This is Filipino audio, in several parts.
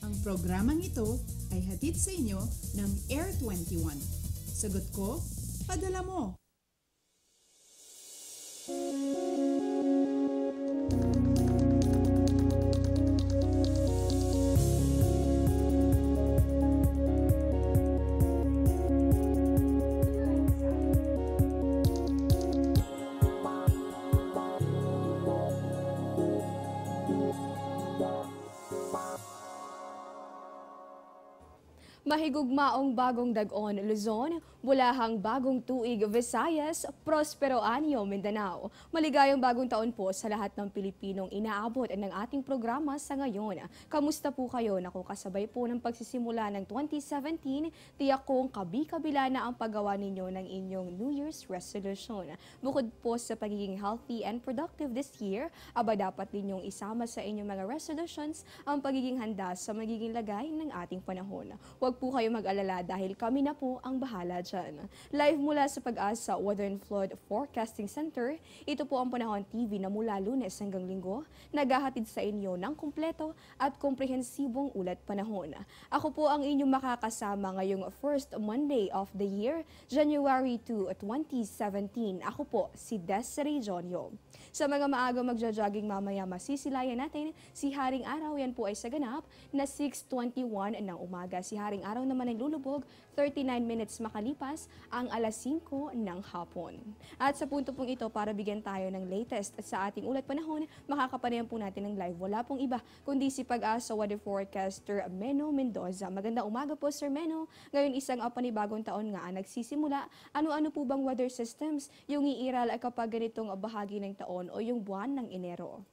Ang programang ito ay hatid sa inyo ng Air 21. Sagot ko, padala mo! Mahigugmaong bagong Dag-on, Luzon, Bulahang bagong tuig, Visayas, Prospero Anyo, Mindanao. Maligayang bagong taon po sa lahat ng Pilipinong inaabot ng ating programa sa ngayon. Kamusta po kayo? Naku, kasabay po ng pagsisimula ng 2017, tiyak kong kabi-kabila na ang paggawa ninyo ng inyong New Year's resolution. Bukod po sa pagiging healthy and productive this year, aba dapat ninyong isama sa inyong mga resolutions ang pagiging handa sa magiging lagay ng ating panahon. Huwag po kayo mag-alala dahil kami na po ang bahala dyan. Live mula sa Pag-asa Weather and Flood Forecasting Center, ito po ang Panahon TV na mula Lunes hanggang Linggo, naghahatid sa inyo ng kumpleto at komprehensibong ulat panahon. Ako po ang inyong makakasama ngayong first Monday of the year, January 2, 2017. Ako po si Desiree Jonyo. Sa mga maaga magja-jogging mamaya, masisilayan natin si Haring Araw. Yan po ay sa ganap na 6:21 ng umaga. Si Haring Araw naman ay lulubog 39 minutes makalipas ang alas 5 ng hapon. At sa punto pong ito, para bigyan tayo ng latest sa ating ulat panahon, makakapanayan po natin ng live. Wala pong iba kundi si Pag-asa Weather Forecaster Meno Mendoza. Magandang umaga po, Sir Meno. Ngayon isang panibagong taon nga ang nagsisimula. Ano-ano po bang weather systems yung iiral ay kapag ganitong bahagi ng taon o yung buwan ng Enero?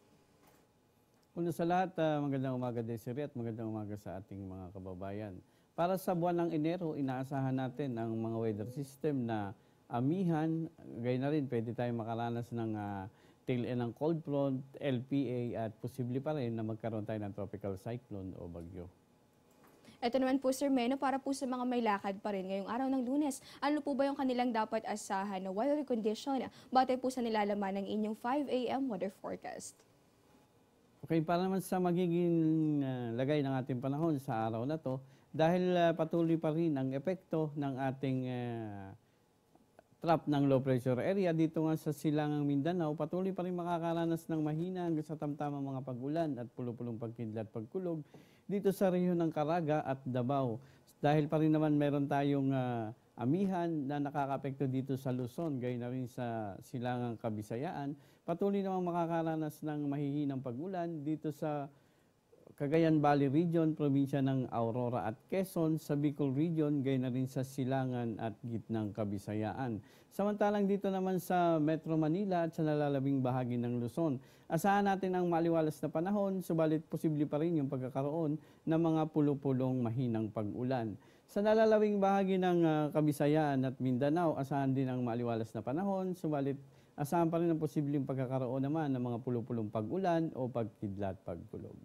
Una sa lahat, magandang umaga Desiree at magandang umaga sa ating mga kababayan. Para sa buwan ng Enero, inaasahan natin ang mga weather system na amihan. Gayun na rin, pwede tayong makaranas ng tail end ng cold front, LPA at posible pa rin na magkaroon tayo ng tropical cyclone o bagyo. Ito naman po, Sir Meno, para po sa mga may lakad pa rin ngayong araw ng Lunes, ano po ba yung kanilang dapat asahan na weather condition batay po sa nilalaman ng inyong 5 a.m. weather forecast? Okay, para naman sa magiging lagay ng ating panahon sa araw na to, dahil patuloy pa rin ang epekto ng ating trap ng low pressure area dito nga sa Silangang Mindanao, patuloy pa rin makakaranas ng mahina hanggang sa tamtamang mga pag-ulan at pulo-pulong pagkidlat pagkulog dito sa rehiyon ng Caraga at Davao. Dahil pa rin naman meron tayong amihan na nakakapekto dito sa Luzon, gayon na rin sa Silangang Kabisayaan, patuloy namang makakaranas ng mahihinang pag-ulan dito sa Cagayan Valley Region, probinsya ng Aurora at Quezon, sa Bicol Region, gayon na rin sa Silangan at Gitnang Kabisayaan. Samantalang dito naman sa Metro Manila at sa nalalabing bahagi ng Luzon, asahan natin ang maliwalas na panahon, subalit posible pa rin yung pagkakaroon ng mga pulo-pulong mahinang pag-ulan. Sa nalalawing bahagi ng Kabisayaan at Mindanao, asahan din ang maliwalas na panahon, subalit asahan pa rin ang posibleng pagkakaroon naman ng mga pulo-pulong pag-ulan o pagkidlat pagkulog.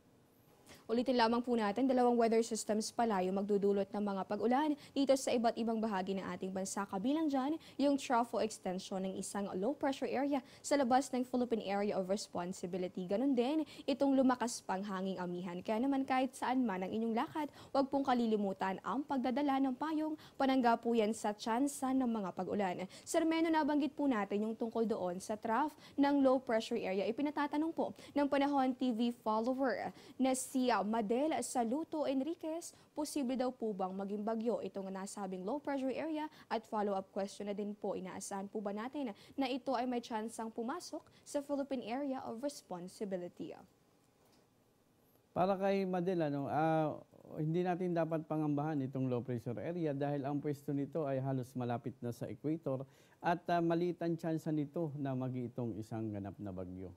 Ulitin lamang po natin, dalawang weather systems pala yung magdudulot ng mga pag-ulan dito sa iba't ibang bahagi ng ating bansa. Kabilang dyan, yung trough extension ng isang low pressure area sa labas ng Philippine Area of Responsibility. Ganon din, itong lumakas pang hanging amihan. Kaya naman kahit saan man ang inyong lakad, huwag pong kalilimutan ang pagdadala ng payong, panangga po yan sa tsansa ng mga pag-ulan. Sir Meno, nabanggit po natin yung tungkol doon sa trough ng low pressure area. Ipinatatanong po ng Panahon TV follower na si Madel Saluto Enriquez, posible daw po bang maging bagyo itong nasabing low pressure area? At follow-up question na din po, inaasahan po ba natin na ito ay may tsansang pumasok sa Philippine Area of Responsibility? Para kay Madel, hindi natin dapat pangambahan itong low pressure area dahil ang pwesto nito ay halos malapit na sa equator at maliit ang tsansa nito na mag-iitong isang ganap na bagyo.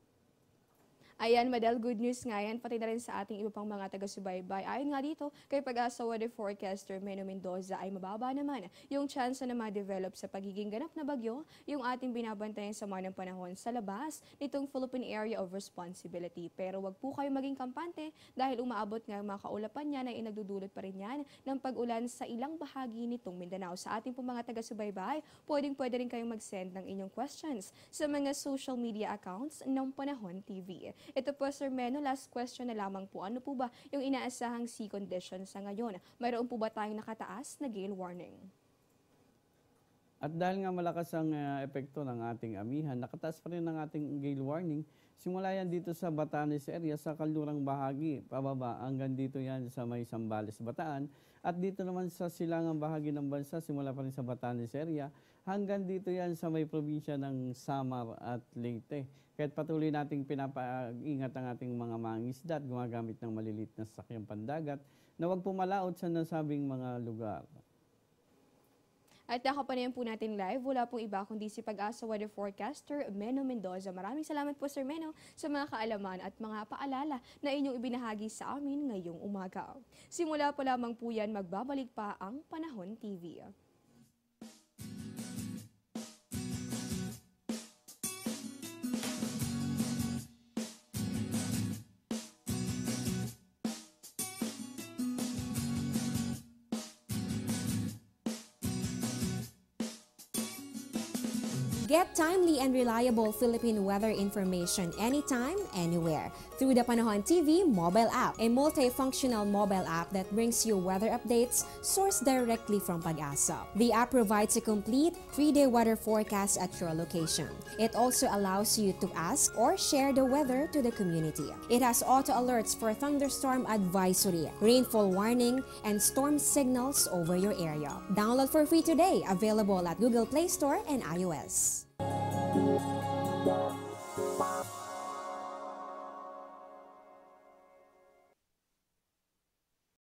Ayan, Madel, good news nga yan, pati na rin sa ating iba pang mga taga-subaybay. Ayon nga dito, kay Pag-asa Weather Forecaster Meno Mendoza ay mababa naman yung chance na ma-develop sa pagiging ganap na bagyo yung ating binabantayan sa mga panahon sa labas nitong Philippine Area of Responsibility. Pero wag po kayo maging kampante dahil umaabot nga mga kaulapan niya na inagdudulot pa rin yan ng pag-ulan sa ilang bahagi nitong Mindanao. Sa ating pong mga taga-subaybay, pwede rin kayong mag-send ng inyong questions sa mga social media accounts ng Panahon TV. Ito po Sir Meno, last question na lamang po. Ano po ba yung inaasahang sea condition sa ngayon? Mayroon po ba tayong nakataas na gale warning? At dahil nga malakas ang epekto ng ating amihan, nakataas pa rin ang ating gale warning. Simula yan dito sa Batanes area, sa kalurang bahagi, pababa, hanggang dito yan sa may Zambales, Bataan. At dito naman sa silangang bahagi ng bansa, simula pa rin sa Batanes area, hanggang dito yan sa may probinsya ng Samar at Leyte. Kahit patuloy nating pinapa-ingat ang ating mga mangingisda at gumagamit ng malilit na sasakyang pandagat na huwag pumalaot sa nasabing mga lugar. At nakapanayam po natin live, wala pong iba kundi si Pag-asa Weather Forecaster Meno Mendoza. Maraming salamat po Sir Meno sa mga kaalaman at mga paalala na inyong ibinahagi sa amin ngayong umaga. Simula po lamang po yan, magbabalik pa ang Panahon TV. Get timely and reliable Philippine weather information anytime, anywhere through the Panahon TV mobile app, a multifunctional mobile app that brings you weather updates sourced directly from Pag-asa. The app provides a complete 3-day weather forecast at your location. It also allows you to ask or share the weather to the community. It has auto alerts for thunderstorm advisory, rainfall warning, and storm signals over your area. Download for free today, available at Google Play Store and iOS.